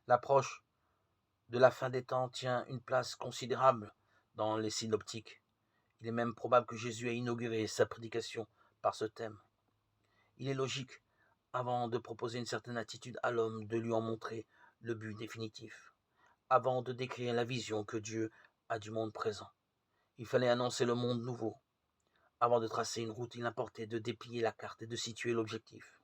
L'approche de la fin des temps tient une place considérable dans les synoptiques. Il est même probable que Jésus ait inauguré sa prédication par ce thème. Il est logique, avant de proposer une certaine attitude à l'homme, de lui en montrer le but définitif. Avant de décrire la vision que Dieu a du monde présent, il fallait annoncer le monde nouveau. Avant de tracer une route, il importait de déplier la carte et de situer l'objectif.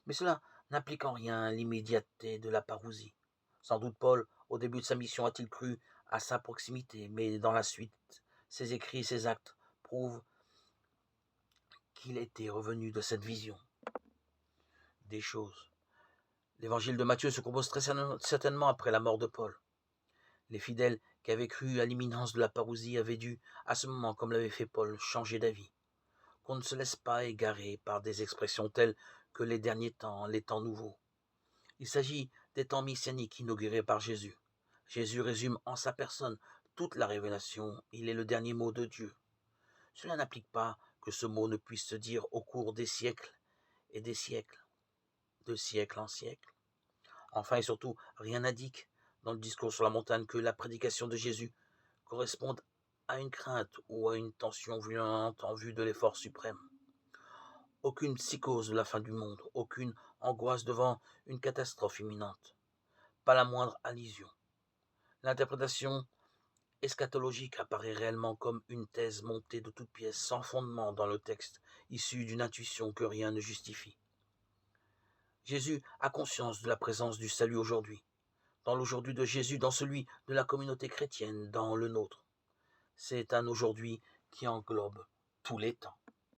Mais cela n'implique en rien l'immédiateté de la parousie. Sans doute Paul, au début de sa mission, a-t-il cru à sa proximité, mais dans la suite, ses écrits, ses actes prouvent qu'il était revenu de cette vision des choses. L'évangile de Matthieu se compose très certainement après la mort de Paul. Les fidèles qui avaient cru à l'imminence de la parousie avaient dû, à ce moment, comme l'avait fait Paul, changer d'avis. Qu'on ne se laisse pas égarer par des expressions telles que les derniers temps, les temps nouveaux. Il s'agit des temps messianiques inaugurés par Jésus. Jésus résume en sa personne toute la révélation. Il est le dernier mot de Dieu. Cela n'implique pas que ce mot ne puisse se dire au cours des siècles et des siècles, de siècle en siècle. Enfin et surtout, rien n'indique dans le discours sur la montagne que la prédication de Jésus corresponde à une crainte ou à une tension violente en vue de l'effort suprême. Aucune psychose de la fin du monde, aucune angoisse devant une catastrophe imminente, pas la moindre allusion. L'interprétation eschatologique apparaît réellement comme une thèse montée de toutes pièces, sans fondement dans le texte, issue d'une intuition que rien ne justifie. Jésus a conscience de la présence du salut aujourd'hui, dans l'aujourd'hui de Jésus, dans celui de la communauté chrétienne, dans le nôtre. C'est un aujourd'hui qui englobe tous les temps.